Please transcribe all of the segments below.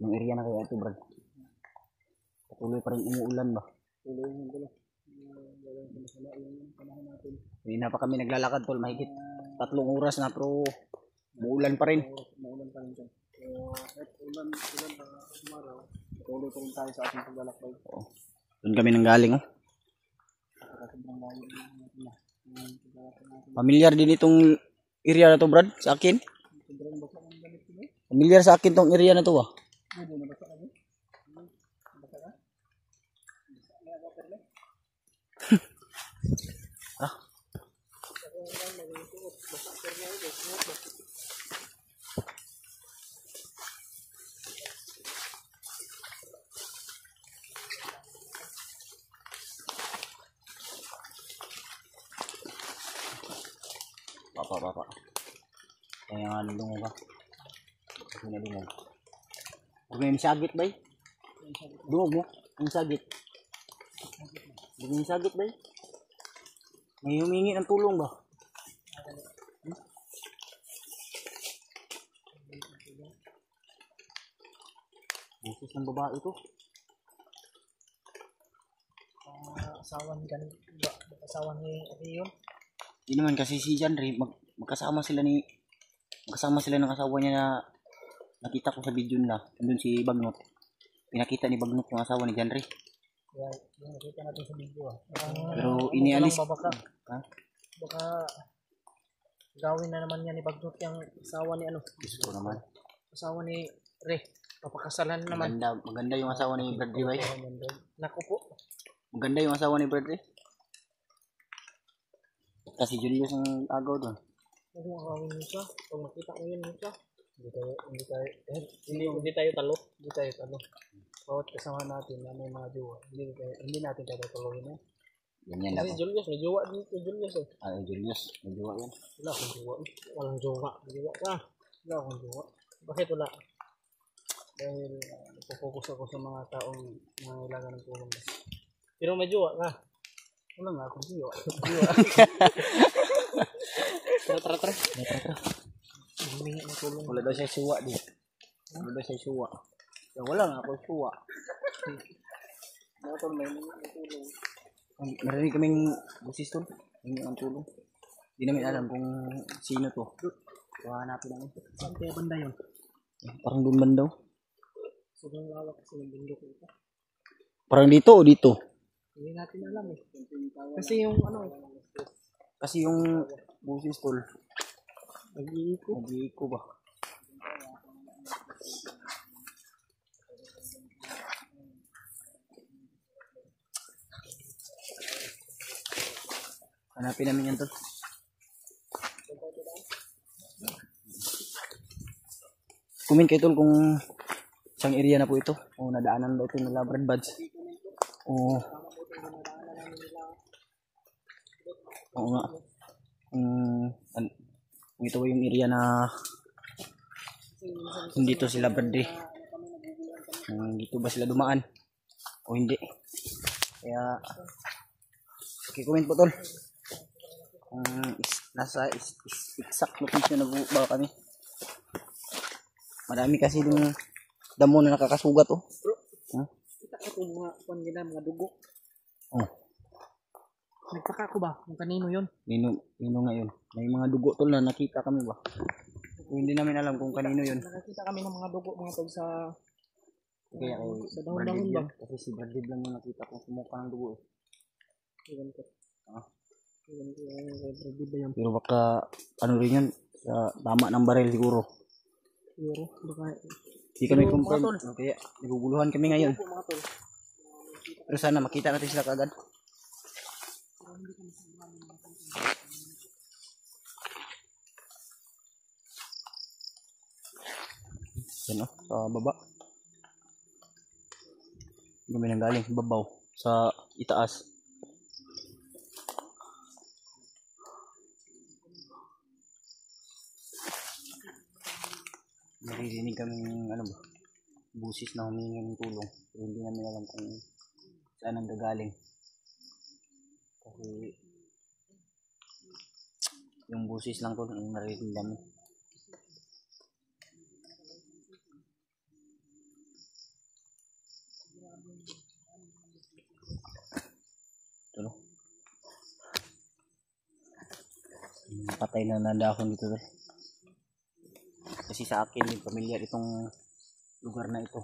Yung area na kaya ito, Brad. Patuloy pa rin umuulan ba? Tuloy yung gulo. Yung panahon natin. Hindi na pa kami naglalakad, tol. Mahigit 3 oras na, pero umuulan pa rin. Maulan pa rin dyan. So, at ulan tomorrow, tuloy pa rin tayo sa ating paglalakbay. Oo. Doon kami nanggaling, oh. Familiar din itong area na to, Brad, sa akin. Familiar sa akin tong area na to, ah. Ah. Papa. Kaya nga nalungo ba? Kasi nalungo. Huwag mo yung sagit, bay. Dungog mo. Yung sagit. Huwag mo yung sagit, bay. May humingi ng tulong ba? Busis ng babae ito. Asawa ni Rion. Hindi naman kasi si Janry, magkasama sila ng asawa niya na nakita ko sa video nila. Nandun si Bagnot. Pinakita ni Bagnot yung asawa ni Janry. Yeah, yung nakita natin sa video. Pero inialis. Baka gawin na naman niya ni Bagnot yung asawa ni ano. Gusto naman. Asawa ni Re. Papakasalan naman. Maganda yung asawa ni Bradley, bay. Naku po. Maganda yung asawa ni Bradley. Kasi Julius ang agaw doon. Kung makakawin mo siya, pag makita ko yun siya, hindi tayo talo. Bawat kasama natin na may mga jowa, hindi natin tatatuloyin eh. Ganyan lang. Kasi Julius, may jowa dito, Julius eh. Julius, may jowa yan. Wala akong jowa. Walang jowa. Wala akong jowa. Bakit wala? Dahil nagpo-focus ako sa mga taong nangailangan ng tulong. Pero may jowa ka. Wala nga akong jowa. Tara. Humingi ng tulong. Wala daw siya suwa di. Wala nga ako suwa. Mga tol, may tulong. Narinig kaming busis tol. Hingi ang tulong. Hindi namin alam kung sino to. Hanapin namin. Saan kaya banda yun? Parang doon man daw. Sobrang lawak kasi ng bundok ito. Parang dito o dito? Hindi natin alam eh. Kasi yung Kasi yung busis tol. nag-iiko ba? Hanapin namin yan tol. Comment kayo tol kung isang area na po ito. O nadaanan ba ito ng Brad Buds. Oo nga. Kung ito yung area na hindi to sila Bradley. Dito ba sila dumaan o hindi? Kaya comment po tol. Nasa exact location na ba kami? Marami kasi yung damo na nakakasugat oh. Kita ko mga dugo. Oh. Nagtaka ko ba kung kanino yun? Nino nga yun. May mga dugo tol na nakita kami ba? Hindi namin alam kung kanino yun. Nakakita kami ng mga dugo mga tol sa kaya sa dahon-dahon ba? Kasi si Bradley lang yung nakita kong sumuka ng dugo eh. Iwan ko. Bradley ba yan? Pero baka ano rin yun sa tama ng baril siguro. Siguro baka hindi kami confirm. Kaya naguguluhan kami ngayon. Pero sana makita natin sila kagad. Yan o, sa baba. Kami nang galing sa babaw, sa itaas. Naririnig kaming ano ba, busis na humingi ng tulong. Pero hindi namin alam kung saan ang gagaling. Kasi yung busis lang to ang naririnig namin. Patay na nandahon dito dahil. Kasi sa akin pamilyar itong lugar na ito.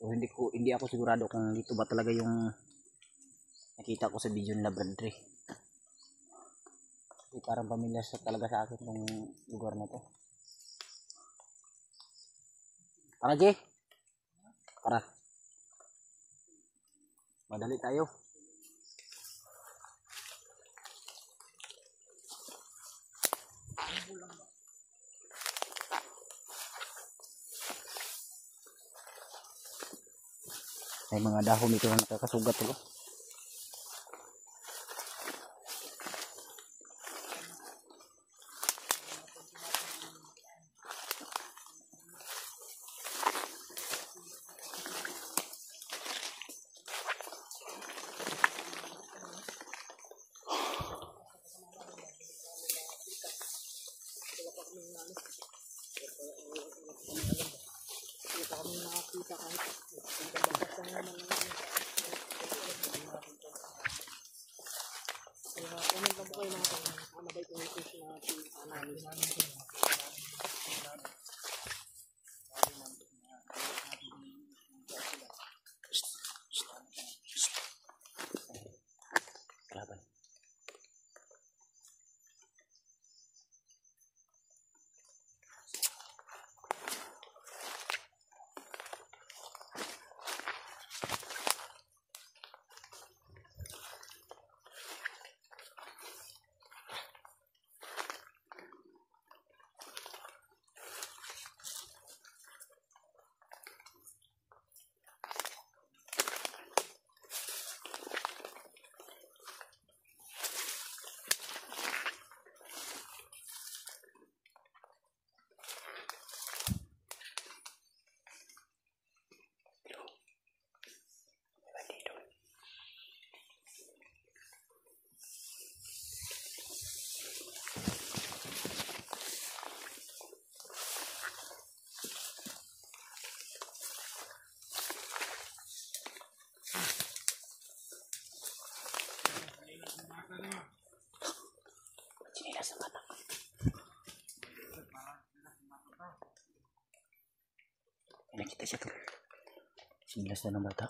So hindi ako sigurado kung dito ba talaga yung nakita ko sa video nila Brad Dre. Kasi parang pamilyar talaga sa akin itong lugar na ito. Tara Jay. Tara. Madali tayo. May mga dahon ito na nakakasugat ito. Kelaban. Sinilas ng bata. May nakita siya tuloy. Sinilas na ng bata.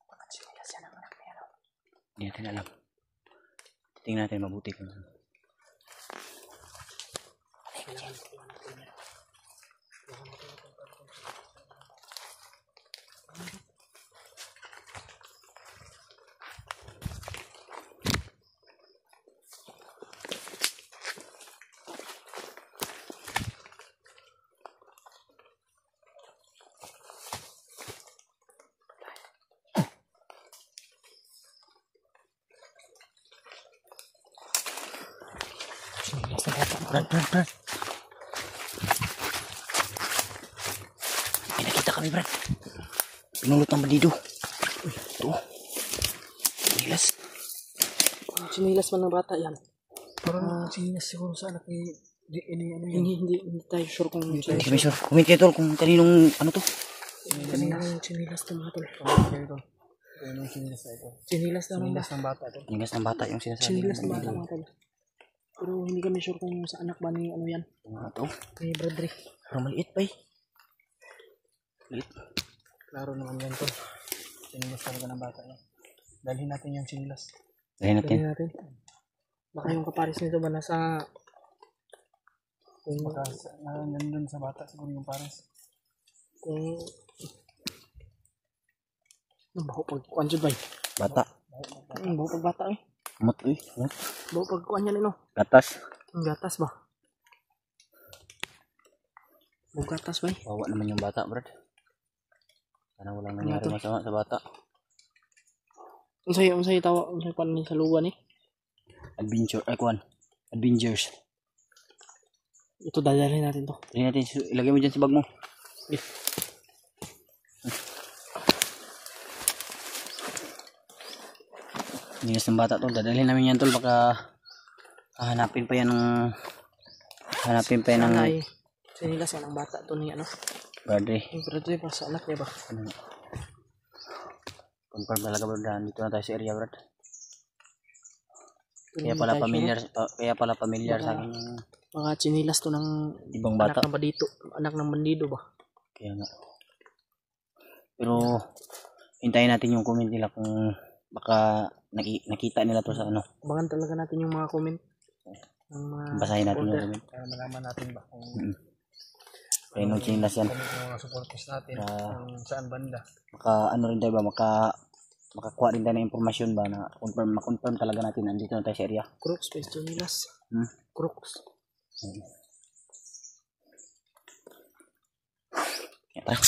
Bakit sinilas siya ng anak niya? Hindi natin alam. Tingnan natin mabuti kung ano. Brad. May nakita kami, Brad. Pinulot ng bandido. Ito. Sinilas. Sinilas man ng bata yan. Parang sinilas siguro sa anak ni Hindi tayo sure kung Hindi kami sure. Comment kayo tol kung kaninong ano to. kaninong sinilas to mga tol. Anong sinilas na ito? Sinilas na Sinilas ng bata ito. Sinilas ng bata yung sinasabi. Sinilas ng bata mga tol. Pero hindi kami sure kung sa anak ba ni ano yan. Ano to? Ni Brad Dre. Pero maliit pa eh. Maliit. Klaro naman yan to. Sinilas talaga ng bata niya. Dalhin natin yung sinilas. Dahil Tingnan natin. natin. Baka yung kaparis nito ba nasa kung Baka nandun sa bata siguro yung pares. kung baho pag kuan jud bay. Bata. Baho pag bata eh. Amot eh. Baho pag kuan yan no. Gatas. Ang gatas ba? Baho gatas bay. Bawa naman yung bata, Brad. Sana walang nangyari masama sa bata. Unsay tawa unsay pan ni sa luwan eh. Adventure. Ay, kuwan. Adventures. Ito dadalhin natin to. Dali natin. Ilagay mo dyan sa bag mo. Eh. Sinilas ng bata to. Dadalhin namin yan tol. Baka hanapin pa yan ng Sana ay sinilas yan ang bata to ni ano. Brad Dre. Yung Brad Dre pa sa anak niya ba? Ano? Confirm talaga Brad, dito na tayo sa area Brad. Kaya Hindi pala tayo familiar, sa akin yung mga chinilas to ng ibang anak bata. ng bandito. Anak ng bandido ba? Kaya nga. Pero hintayin natin yung comment nila kung baka nakita nila to sa ano. Abangan talaga natin yung mga comment. Ng mga Basahin natin yung supporter. comment. Para malaman natin ba kung Kaya nung chinas yan. kami yung mga supporters natin kung saan banda. Maka ano rin tayo ba, makakuha rin tayo ng informasyon ba na ma-confirm talaga natin nandito na tayo sa area. Crooks, pues chinilas. Crooks. Kaya tara.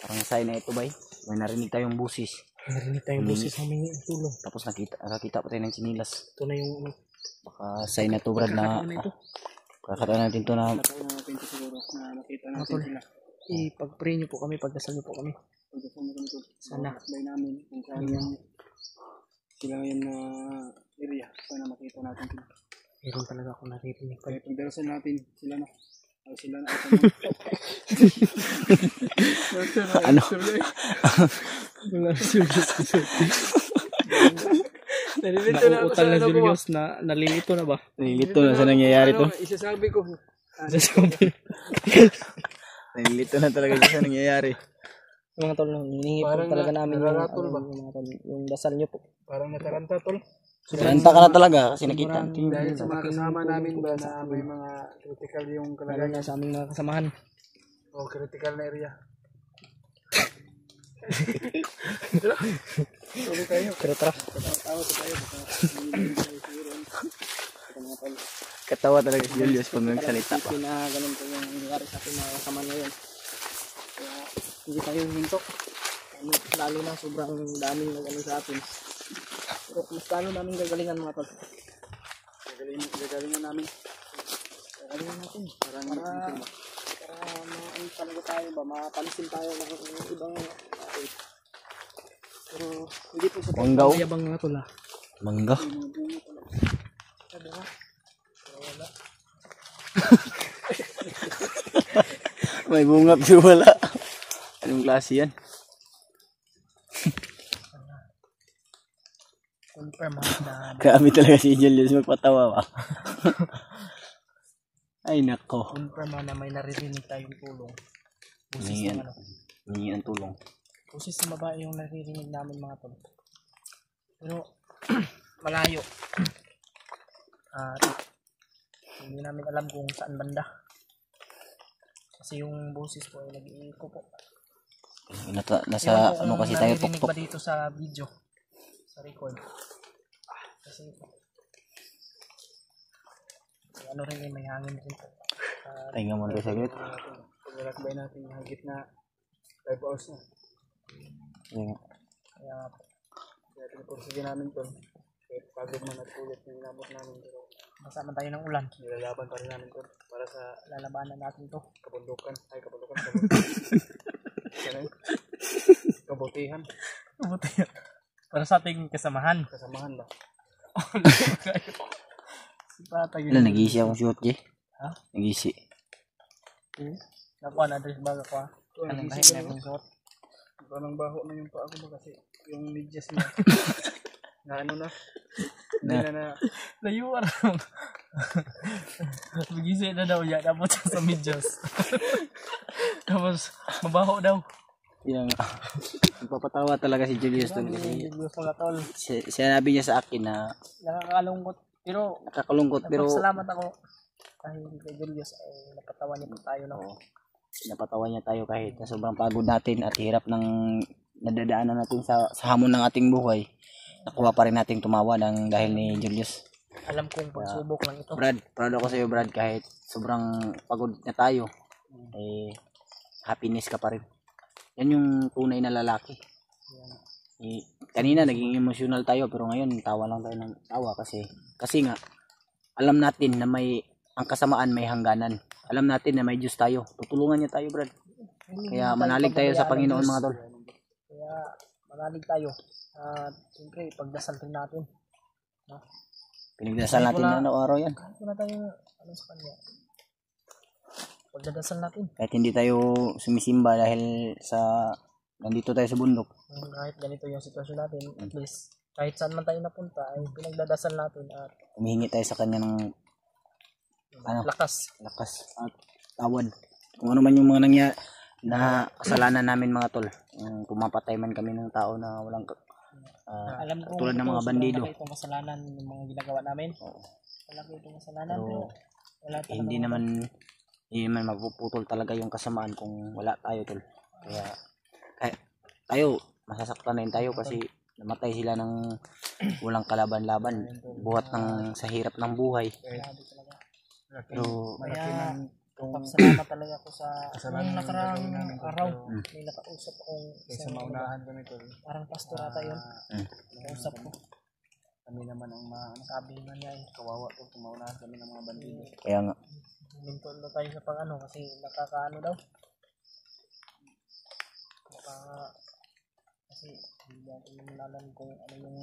Parang sign na ito bay. May narinig tayong busis. Narinig tayong boses namin yung tulong. Tapos nakita pa tayo ng chinilas. Ito na yung Baka sign na to Brad na ano ito. kakataon natin to na Nataon natin ito siguro na makita natin Tol. sila. Ipag-pray nyo po kami, pagdasal nyo po kami. Pagkasama kami ito. Sana. Bay namin kung saan yung sila ngayon na area. Sana makita natin sila. Meron talaga akong naririnig. Kaya pagdarasan natin sila na. Ay sila na. ano? Nalilito na ako sa ano ko. Nalilito na ba? Nililito na sa nangyayari to. Isasabi ko. Nililito na talaga siya sa nangyayari. Mga tol, hinihingi po Parang talaga namin yung, nararatol ba? mga tol, yung dasal nyo po. Parang nataranta tol. Renta ka na talaga kasi nakita. Dahil sa mga kasama namin ba na may mga critical yung Lalo kalagayan. na sa aming mga kasamahan. O critical na area. Tuloy tayo. Pero tara, Tawa tayo. Katawa talaga si Julius pag nagsalita pa. ganun po yung nangyari sa ating mga kasamahan ngayon. Kaya hindi tayo hintok. Lalo na sobrang daming nag-ano sa atin. Pero mas lalo namin gagalingan mga tol. Gagalingan namin. Gagalingan natin. Para ano talaga tayo ba, mapansin tayo ng ibang pero hindi po sa Manggaw. pagmayabang nga tol ha. Mangga. Sabi nga, wala. May bunga pero wala. Anong klase yan? Confirm ha na Grabe talaga si Julius magpatawa ba? Ay nako. confirm ha na may naririnig tayong tulong. Busis Hingi ng ano. ang tulong. Busis ng babae yung naririnig namin mga tol. Pero malayo. At hindi namin alam kung saan banda. Kasi yung busis po ay nag-iiko po. Nasa ano kasi tayo Naririnig tuktok. ba dito sa video? Sa record? Kasi ano rin may hangin rin po. Tingnan mo na tayo saglit. Paglalakbay natin higit na 5 hours na. Ayan. Kaya Kaya pinupursige namin to. Kahit pagod man at ulit na inabot namin. Pero masama tayo ng ulan. nilalaban pa rin namin to. Para sa Lalabanan natin to. kabundukan. Ay kabundukan. Kabutihan. Para sa ating kasamahan. Kasamahan ba? Wala, nag-iisi akong shoot, Jay. Ha? Nag-iisi. Nakuha na address bago ko ha. Anong kahit na yung shot. Parang baho na yung paa ko ba kasi yung medyas niya. na ano na. Hindi na Layuan lang. Magisi na daw yan. Tapos sa medyas. Tapos mabaho daw. Yan nga. Nagpapatawa talaga si Julius doon kasi Gusto mga tol. sinabi niya sa akin na Nakakalungkot. Pero nakakalungkot pero salamat ako. Kahit kay Julius ay napatawa niya po tayo na. napatawa niya tayo kahit na sobrang pagod natin at hirap ng nadadaanan natin sa hamon ng ating buhay. Nakuha pa rin nating tumawa dahil ni Julius. Alam kong pagsubok lang ito. Brad, proud ako sa iyo Brad kahit sobrang pagod na tayo. Happiness ka pa rin. Yan yung tunay na lalaki. Kanina naging emotional tayo pero ngayon tawa lang tayo ng tawa kasi nga alam natin na ang kasamaan may hangganan. Alam natin na may Diyos tayo. Tutulungan niya tayo, Brad. Kaya manalig tayo sa Panginoon mga tol. Kaya manalig tayo. At siyempre pagdasal rin natin. Pinagdasal natin yan araw yan. Kahit wala tayong ano sa kanya. Pagdadasal natin. Kahit hindi tayo sumisimba dahil sa nandito tayo sa bundok. Kahit ganito yung sitwasyon natin, at least kahit saan man tayo napunta ay pinagdadasal natin at Humihingi tayo sa kanya ng lakas. at tawad. Kung ano man yung mga nangyari na kasalanan namin mga tol. Pumapatay man kami ng tao na walang Alam ko tulad ng mga bandido. malaki itong kasalanan ng mga ginagawa namin. Malaki itong kasalanan pero wala talaga. Hindi naman mapuputol talaga yung kasamaan kung wala tayo tol. Kaya tayo masasaktan na rin tayo kasi namatay sila ng walang kalaban-laban buhat ng sa hirap ng buhay. Grabe talaga. Pero Kaya pasalamat talaga ako sa nung nakaraang araw. May nakausap akong Kaysa maunahan kami tol. parang pastor ata yun. Nakausap ko. Kami naman ang Sabi nga niya eh, kawawa tol kung maunahan kami ng mga bandido. kaya nga minton na tayo sa pang-ano kasi nakakaano daw. Kasi hindi natin malaman kung ano yung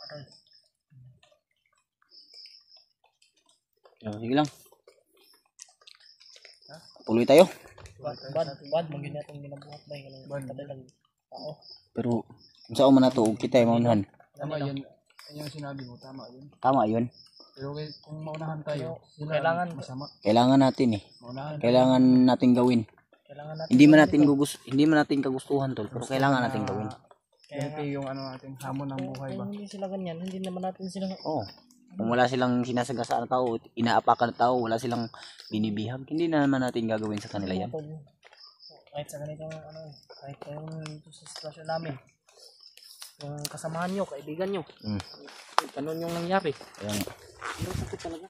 aral. sige lang. Tuloy tayo. Bad, magiging natin ginabuhat ba yung patay ng tao. Pero kung saan man nato kita ay maunahan. Tama yun. Yan yung sinabi mo, tama yun. Tama 'yun. Pero kung maunahan tayo, sila Kailangan masama. Kailangan natin Maunahan. Kailangan natin gawin. kailangan natin Hindi man natin kagustuhan tol, pero kailangan natin gawin. Ganito yung ano natin, hamon ng buhay ba? kung hindi sila ganyan, hindi naman natin sila Oo. Kung wala silang sinasagasaan na tao, inaapakan na tao, wala silang binibihag, hindi na naman natin gagawin sa kanila yan. kahit sa ganitong ano, kahit yung sa sitwasyon namin. Yung kasamahan nyo, kaibigan nyo. Ganun yung nangyari. Kaya nga. Pero sakit talaga.